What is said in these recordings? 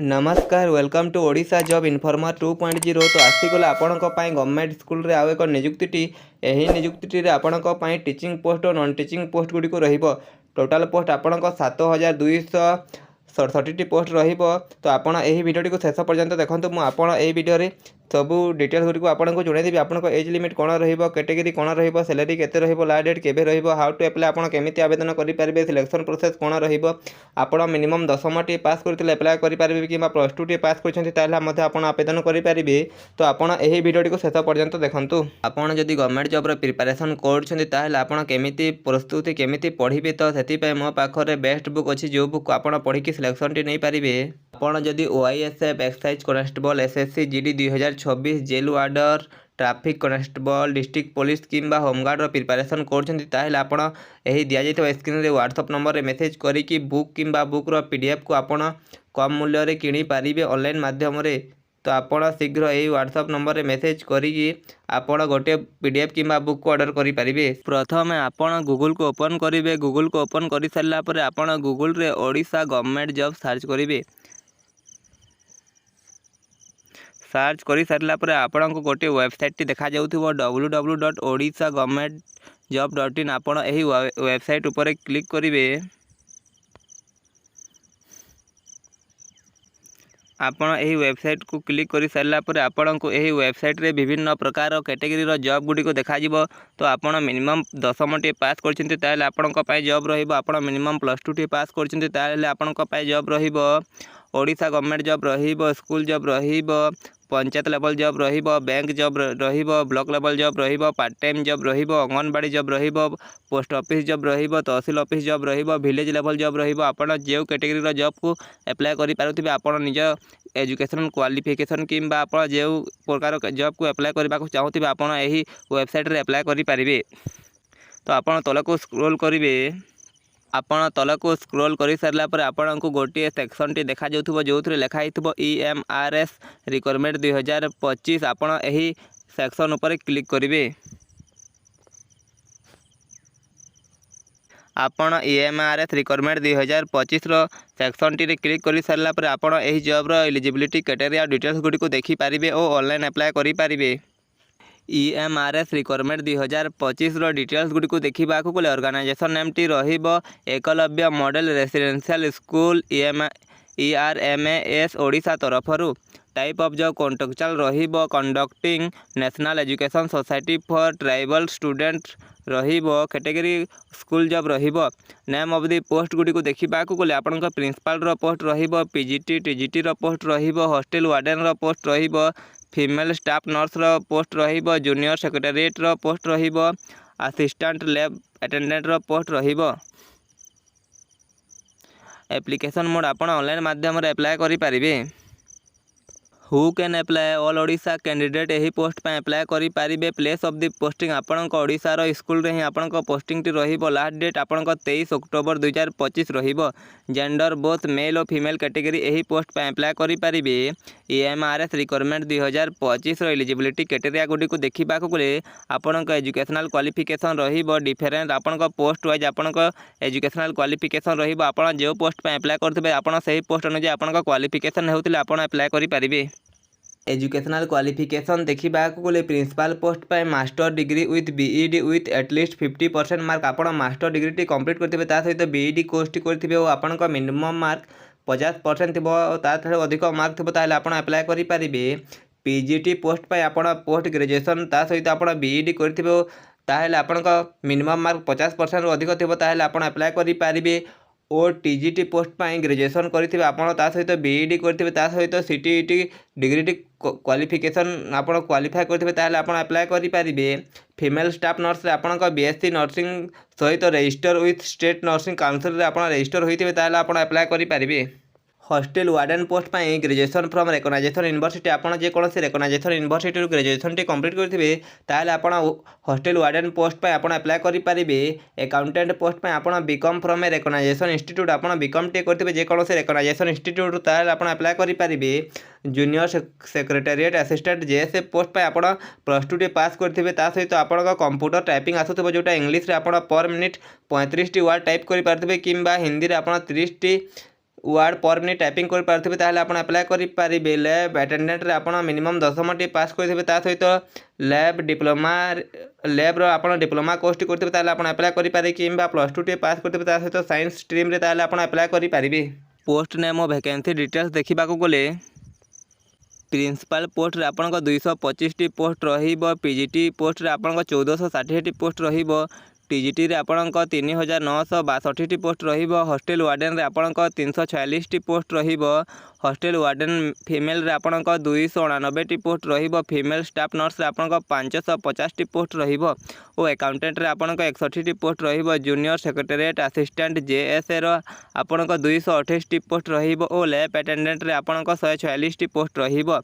नमस्कार welcome to Odisha job informer 2.0 तो आसीगला आपणक government school रे आउ एक नियुक्ति एही नियुक्ति आपणक टीचिंग पोस्ट और नॉन टीचिंग पोस्ट गुडी को रहिबो। टोटाल पोस्ट आपणक 7267 पोस्ट रहिबो। तो आपण एही वीडियो को शेष पर्यंत देखंतु। मु आपण एही वीडियो रे सबू डिटेल्स गुडी को आपनको जणाई देबी। आपनको एज लिमिट कोन रहिबो, कैटेगरी कोन रहिबो, सैलरी केते रहिबो, लास्ट डेट केबे रहिबो, हाउ टू अप्लाई आपण केमिति आवेदन करि परिबे, सिलेक्शन प्रोसेस कोन रहिबो, आपण मिनिमम 10टी टी पास करथिले अप्लाई करि परिबे किबा प्लस 2 टी पास करछन्ती ताहले मध्ये आपण आवेदन करि परिबे। तो आपण एही वीडियो को शेष पर्यंत देखंतु। आपण जदि गवर्नमेंट जॉब रो प्रिपरेशन करछन्ती ताहले आपण केमिति प्रस्तुति केमिति पढिबे, तो सेति पय मो पाखरे बेस्ट बुक अछि जो बुक आपण पढि कि सिलेक्शन टी नै परिबे। आपण जदि OISF, excise constable, SSC GD 2026, jail warder, traffic constable, district police किंबा होमगार्ड प्रिपरेशन करछन्ती ताहले आपण एही दिया जाइतो स्क्रीन रे व्हाट्सएप नंबर रे मेसेज करी कि बुक किंबा बुक रो पीडीएफ को आपण कम मूल्य रे किनी पारिबे ऑनलाइन माध्यम रे। तो आपण शीघ्र एही व्हाट्सएप नंबर रे मेसेज करी कि आपण गोटे पीडीएफ किंबा बुक को ऑर्डर करि पारिबे। प्रथमे आपण गूगल को ओपन करिवे। गूगल को ओपन करि सारला परे आपण गूगल रे ओडिशा गवर्नमेंट जॉब सर्च करिवे। सर्च करि सारला परे आपण को गोटे वेबसाइट टी देखा जाउथिबो www.odisha-government-job.in। आपण एही वेबसाइट ऊपर क्लिक करिवे। आपण एही वेबसाइट को क्लिक करि सारला परे आपण को एही वेबसाइट रे विभिन्न प्रकार कैटेगरी रो जॉब गुडी को देखा जिवो। तो आपण मिनिमम 10टी पास करछन्ती ताले आपण को पाए जॉब रहिबो। आपण मिनिमम प्लस 2 टी पास करछन्ती ताले आपण को पाए जॉब रहिबो। ओडिशा गवर्नमेंट जॉब रहिबो, स्कूल जॉब रहिबो, पंचायत लेवल जॉब रहिबो, बैंक जॉब रहिबो, ब्लॉक लेवल जॉब रहिबो, पार्ट टाइम जॉब रहिबो, अंगनवाड़ी जॉब रहिबो, पोस्ट ऑफिस जॉब रहिबो, तहसील ऑफिस जॉब रहिबो, विलेज लेवल जॉब रहिबो। आपण जे कैटेगरी रो जॉब को अप्लाई करि पारुथिबे, आपण निज एजुकेशन क्वालिफिकेशन किंबा आपण जे प्रकार जॉब को अप्लाई करबा को चाहूथिबे आपण एही वेबसाइट रे अप्लाई करि पारिबे। तो आपण तल को स्क्रॉल करिवे। आपण तल को स्क्रॉल करि सारला पर आपण को गोटे सेक्शन टी देखा जाउथबो जोथरे लिखा हितबो ईएमआरएस रिक्वायरमेंट 2025। आपण एही सेक्शन ऊपर क्लिक करिवे। आपण ईएमआरएस रिक्वायरमेंट 2025 रो सेक्शन टी रे क्लिक करि सारला पर आपण एही जॉब रो एलिजिबिलिटी क्राइटेरिया डिटेल्स गुडी को देखि पारिबे और ऑनलाइन अप्लाई करि पारिबे। ईएमआरएस रिक्वायरमेंट 2025 रो डिटेल्स गुडी को देखिबा को ऑर्गेनाइजेशन नेम टी रहिबो Eklavya model residential school ERMS Odisha तरफरु। टाइप ऑफ जॉब कॉन्ट्रैक्चुअल रहिबो conducting national education society for tribal student रहिबो। कैटेगरी स्कूल जॉब रहिबो। नेम ऑफ द पोस्ट गुडी को देखिबा को आपन को प्रिंसिपल रो पोस्ट रहिबो, पीजीटी टीजीटी रो पोस्ट रहिबो, हॉस्टल वार्डन रो पोस्ट रहिबो, फीमेल स्टाफ नर्स रो पोस्ट रहिबो, जूनियर सेक्रेटरीट रो पोस्ट रहिबो, असिस्टेंट लैब अटेंडेंट रो पोस्ट रहिबो। एप्लिकेशन मोड आपण ऑनलाइन माध्यम रे अप्लाई करि पारिबे। Who can apply all Odisha candidate एही पोस्ट पे अप्लाई करि पारिबे। प्लेस ऑफ द पोस्टिंग आपण को ओडिशा रो स्कूल रे ही आपण को पोस्टिंग टी रहिबो। लास्ट डेट आपण को 23 अक्टोबर 2025 रहिबो। जेंडर बोथ मेल और फीमेल कैटेगरी एही पोस्ट पे अप्लाई करि पारिबे। ईएमआरएस रिक्वायरमेंट 2025 रो एलिजिबिलिटी क्राइटेरिया गुडी को देखिबा को आपण को एजुकेशनल क्वालिफिकेशन रहिबो डिफरेंट। आपण को पोस्ट वाइज आपण को एजुकेशनल क्वालिफिकेशन रहिबो। आपण जे पोस्ट पे अप्लाई करथिबे आपण सही पोस्ट अनुसार आपण को क्वालिफिकेशन हेउतिले आपण अप्लाई करि पारिबे। एजुकेशनल क्वालिफिकेशन देखा गले प्रिंसिपल पोस्ट पर master degree with B.Ed with at least 50% mark. आपण मास्टर डिग्री टी कंप्लीट करथिबे, ता सहित बीईडी कोर्स टी करथिबे और आपण को मिनिमम मार्क 50% थिबो, ता थरे अधिक मार्क थिबो ताले आपण अप्लाई करि पारिबे। पीजीटी पोस्ट पर आपण पोस्ट ग्रेजुएशन ता सहित आपण बीईडी करथिबे, ताहेले आपण को मिनिमम मार्क 50% रु अधिक थिबो, ताहेले आपण अप्लाई करि पारिबे। और टीजीटी पोस्ट पर ग्रेजुएशन करिथिबे आपण, ता सहित बीईडी करथिबे, ता सहित सीटीईटी डिग्री टी क्वालिफिकेशन आपण क्वालिफाई करथिबे, ताहेले आपण अप्लाई करि पारिबे। फीमेल स्टाफ नर्स रे आपण को बीएससी नर्सिंग सहित register with state nursing council रे आपण रजिस्टर होइथिबे, ताहेले आपण अप्लाई करि पारिबे। हॉस्टल वार्डन पोस्ट पर ग्रेजुएशन फ्रॉम रेकग्नाइजेशन यूनिवर्सिटी। आपण जे कोनोसी रेकग्नाइजेशन यूनिवर्सिटी ग्रेजुएशन टी कंप्लीट करथिबे, ताहेले आपण हॉस्टल वार्डन पोस्ट पर आपण अप्लाई करि पारिबे। अकाउंटेंट पोस्ट पर आपण B Com from a recognisation institute आपण बीकॉम टी करथिबे जे कोनोसी रेकग्नाइजेशन इंस्टीट्यूट, ताहेले आपण अप्लाई करि पारिबे। Junior secretariat assistant JSA post पर आपण प्लस 2 टी पास करथिबे, ता सहित आपण कंप्यूटर टाइपिंग आसुथिबो, जोटा इंग्लिश रे आपण per minute 35 T word type करि पारथिबे किंबा हिंदी रे आपण 30 T word per minute typing कर पार्थिबे ताहले आपण अप्लाई करि पारिबे। लैब अटेंडेंट रे आपण मिनिमम 10 टी पास करथिबे ता सहित लैब रो आपण डिप्लोमा कोर्स टी करथिबे ताहले आपण अप्लाई करि पारे किंबा +2 टी पास करथिबे ता सहित साइंस स्ट्रीम रे ताहले आपण अप्लाई करि पारिबे। पोस्ट नेम और वैकेंसी डिटेल्स देखा गले प्रिंसिपल पोस्ट रे आपन 225 टी पोस्ट रहिबो। पीजीटी पोस्ट रे आपन 1460 टी पोस्ट रहिबो। टीजीटी रे आपन 3962 टी पोस्ट रहिबो। हॉस्टल वार्डन रे आपन 346 टी पोस्ट रहिबो। हॉस्टल वार्डन फीमेल रे आपन 299 टी पोस्ट रहिबो। फीमेल स्टाफ नर्स रे आपन 550 टी पोस्ट रहिबो और अकाउंटेंट रे आपन 61 टी पोस्ट रहिबो। जूनियर सेक्रेटरीएट असिस्टेंट जेएसए रो आपन 228 टी पोस्ट रहिबो और लैब अटेंडेंट रे आपन 146 टी पोस्ट रहिबो।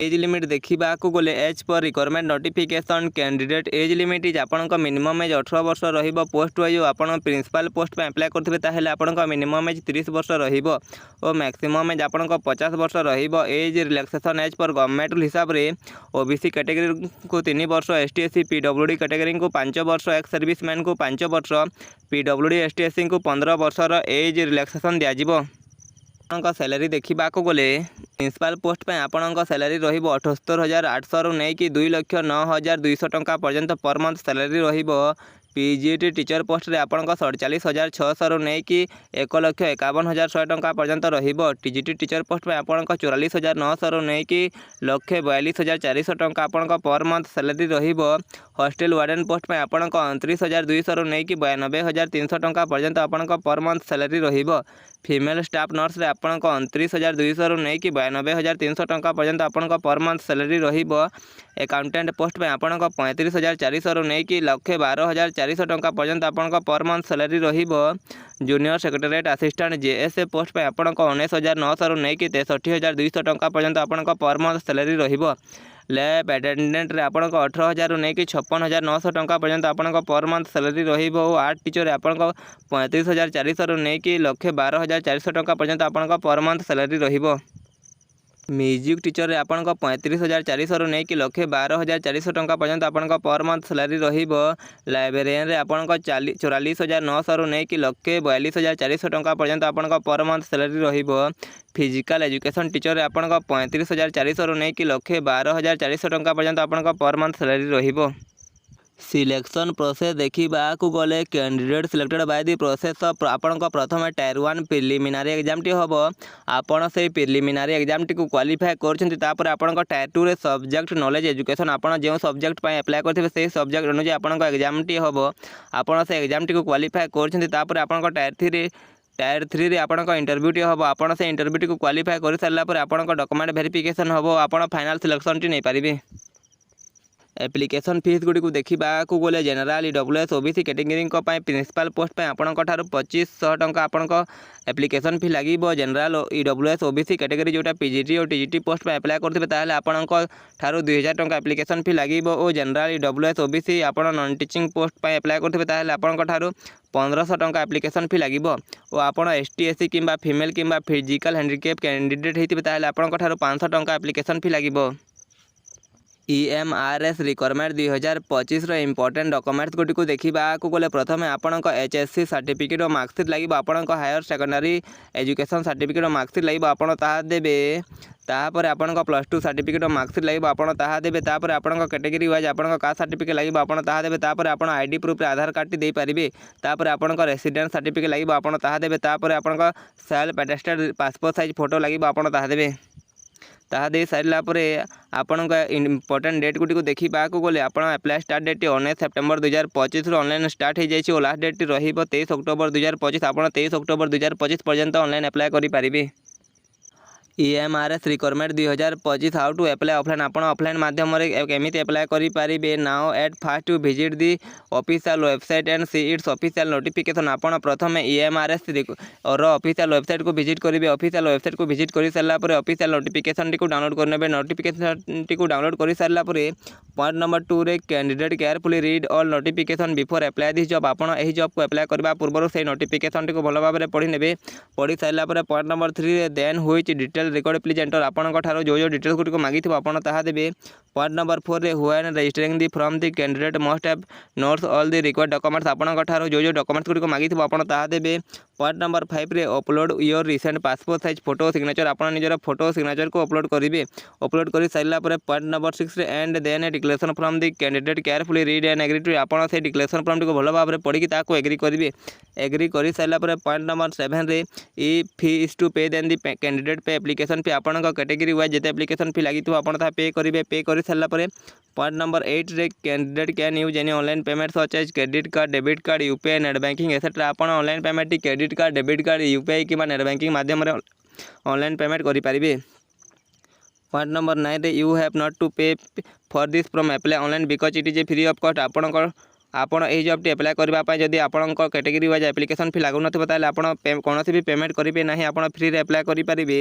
एज लिमिट देखा गले एज पर requirement notification candidate age limit is आपन मिनिमम एज 18 वर्ष रहिबो। पोस्ट वाइज आपन प्रिंसिपल पोस्ट पे अप्लाई करथिबे ताहेले आपन मिनिमम एज 30 वर्ष रहिबो और मैक्सिमम एज आपन 50 वर्ष रहिबो। एज रिलैक्सेशन एज पर गवर्नमेंट रूल हिसाब रे ओबीसी कैटेगरी को 3 वर्ष, एसटी एससी पीडब्ल्यूडी कैटेगरी को 5 वर्ष, एक्स सर्विसमैन को 5 वर्ष, पीडब्ल्यूडी एसटी एससी को 15 वर्षर एज रिलैक्सेशन दियाजिबो। आपन सैलरी देखा गले प्रिंसिपल पोस्ट पे आपन सैलरी रहिबो 78,800 रु नहीं कि 2,09,200 टंका पर्यंत पर मंथ सैलरी रहिबो। पीजीटी टीचर पोस्ट रे आपन 47,600 रु नहीं कि 1,51,100 टंका पर्यंत रहिबो। टीजीटी टीचर पोस्ट पे आपन 44,900 रु नहीं कि 1,42,400 टंका आपन पर मंथ सैलरी रहिबो। हॉस्टल वार्डन पोस्ट पे आपन 29,200 रु नहीं कि 92,300 टंका पर्यंत आपन पर मंथ सैलरी रहिबो। फीमेल स्टाफ नर्स रे आपन 29,200 रु नहीं कि 92,300 टंका पर्यंत आपन पर मंथ सैलरी रहिबो। अकाउंटेंट पोस्ट पे आपन 35,400 रु नहीं कि 1,12,400 टंका पर्यंत आपन पर मंथ सैलरी रहिबो। Junior secretariat assistant JSA post पे आपन 19,900 रु नहीं कि 63,200 टंका पर्यंत आपन पर मंथ सैलरी रहिबो। लैब अटेंडेंट रे आपन 18,000 रु नहीं कि 56,900 टंका पर्यंत आपन पर मंथ सैलरी रहिबो। और आर्ट टीचर आपन 35,400 रु नहीं कि 1,12,400 टंका पर्यंत आपन पर मंथ सैलरी रहिबो। म्यूजिक टीचर रे आपन 35,400 रु नहीं कि 1,12,400 टंका पर्यंत आपन पर मंथ सैलरी रहिबो। लाइब्रेरियन रे आपन 44,900 रु नहीं कि 1,42,400 टंका पर्यंत आपन पर मंथ सैलरी रहिबो। फिजिकल एजुकेशन टीचर रे आपन 35,400 रु नहीं कि 1,12,400 टंका पर्यंत आपन पर मंथ सैलरी रहिबो। सिलेक्शन प्रोसेस देखा गले candidate selected by the process आपन प्रथम टायर 1 प्रिलिमिनारी एग्जाम टी हम आपन से प्रिलिमिनारी एग्जाम टी क्वालिफाई कर आपन टायर 2 रे सब्जेक्ट नॉलेज एजुकेशन आपन जो सब्जेक्ट पे अप्लाई करथिबे से सब्जेक्ट अनुसार आपन एग्जाम टी हम आपन से एग्जाम टी क्वालिफाई कर आपन टायर 3 रे आपन इंटरव्यू टी हम आपन से इंटरव्यू टी क्वालिफाई कर सारा पर आपन डॉक्यूमेंट वेरिफिकेशन हम आपन फाइनल सिलेक्शन टी नहीं पारिबे। एप्लिकेशन फीस गुड़ी को देखा गले general EWS OBC category principal post पे आपन 2,500 टंका आपन एप्लिकेशन फी लगे। जनरल ईडब्ल्यूएस ओबीसी कैटेगरी जोटा पीजीटी और टीजीटी पोस्ट पे अप्लाई करते ताहले आपन 2,000 टंका एप्लिकेशन फी लगे। और जनरल ईडब्ल्यूएस ओबीसी आपन नॉन टीचिंग पोस्ट पे अप्लाई करते ताहले आपन 1,500 टंका एप्लिकेशन फी लगे। और आपन एसटी एससी किंबा फीमेल किंबा फिजिकल हैंडिकैप कैंडिडेट होते ताहले आपन 500 टंका एप्लिकेशन फी लगे। EMRS रिक्वायरमेंट 2025 इंपोर्टेंट डॉक्यूमेंट्स गुड़ी को देखा गले प्रथम आपन HSC सर्टिफिकेट और मार्कशीट लगे। आपन हायर सेकेंडरी एजुकेशन सर्टिफिकेट और मार्कशीट लगे आपन ताहा देबे। तापर आपन +2 सर्टिफिकेट और मार्कशीट लगे आपन ताहा देबे। तापर आपन कैटेगरी वाइज आपन कास्ट सर्टिफिकेट लगे आपन ताहा देबे। तापर आपन आईडी प्रूफ रे आधार कार्ड टी दे पारिबे। तापर आपन रेसिडेंस सर्टिफिकेट लगे आपन ताहा देबे। तापर आपन self attested passport size photo लगे आपन ताहा देबे। ताहा दे सारा पर आपण इंपोर्टेंट डेट गुडी को देखा गले आपन apply start date 19 September 2025 online start हो जाए और लास्ट डेट रही 23 अक्टोबर 2025। आपन 23 अक्टोबर 2025 पर्यंत ऑनलाइन अप्लाई करि पारिबे। EMRS requirement 2025 how to apply offline आपन ऑफलाइन माध्यम रे केमिति अप्लाई करि पारिबे। Now at first to visit the official website and see its official notification. आपन प्रथम EMRS और ऑफिशियल वेबसाइट को विजिट करिवे। ऑफिशियल वेबसाइट को विजिट करि सारला पर ऑफिशियल नोटिफिकेशन टी को डाउनलोड करनेबे। नोटिफिकेशन टी को डाउनलोड करि सारला पर पॉइंट नंबर 2 रे candidate carefully read all notification before apply this job. आपन एही जॉब को अप्लाई करबा पूर्व से नोटिफिकेशन टी को भलो भाबरे पढि नेबे। पढि सारला पर पॉइंट नंबर 3 रे then which detail detail record please enter आपन ठारो जो जो डिटेल्स गुडी को मागी थिबो आपन ताहा देबे। पॉइंट नंबर 4 रे when registering the from the candidate must have notes all the required documents आपन ठारो जो जो डॉक्यूमेंट्स गुडी को मागी थिबो आपन ताहा देबे। पॉइंट नंबर 5 रे upload your recent passport size photo signature आपन निजर फोटो सिग्नेचर को अपलोड करिवे। अपलोड करि साइला परे पॉइंट नंबर 6 रे and then a declaration from the candidate carefully read and agree to आपन से डिक्लेरेशन फ्रॉम को भलो भाबरे पढी कि ताको एग्री करिवे। एग्री करि साइला परे पॉइंट नंबर 7 रे ई फी इज टू पे देन द कैंडिडेट पे एप्लीकेशन फी आपन को कैटेगरी वाइज जेते एप्लीकेशन फी लागी तो आपन ता पे करिवे। पे करि साइला परे पॉइंट नंबर 8 रे candidate can use any online payment such as credit card debit card UPI net banking etcetera आपन online payment credit card debit card UPI कि नेट बैंकिंग माध्यम रे ऑनलाइन पेमेंट करि पारिबे। पॉइंट नंबर 9 रे you have not to पे for this from apply online because it is a free of cost आपन एही job T apply करबा पय जदी आपन को कैटेगरी वाइज एप्लीकेशन फी लागु नथिबो ताले आपन कोनोसी भी पेमेंट करिबे नाही आपन फ्री रे अप्लाई करि पारिबे।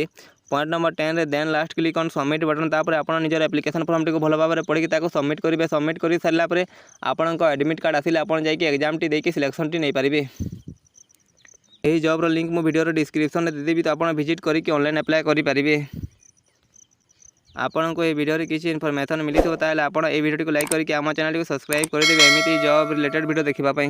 पॉइंट नंबर 10 रे then last click on submit button तापर आपन निजर एप्लीकेशन फॉर्म टी को भलो भाबरे पढी कि ताको सबमिट करिवे। सबमिट करि सारला परे आपन को एडमिट कार्ड आसिले आपन जाई कि एग्जाम टी देकी सिलेक्शन टी नै पारिबे। एही जॉब रो लिंक मो वीडियो रो डिस्क्रिप्शन रे दे देबी तो आपन विजिट करि कि ऑनलाइन अप्लाई करि पारिबे। आपन को ये वीडियो रे किसी इन्फॉर्मेशन मिली तो ताले आपन ए वीडियो को लाइक करके आम चैनल को सब्सक्राइब कर देबे एमिति जॉब रिलेटेड वीडियो देखिबा पई।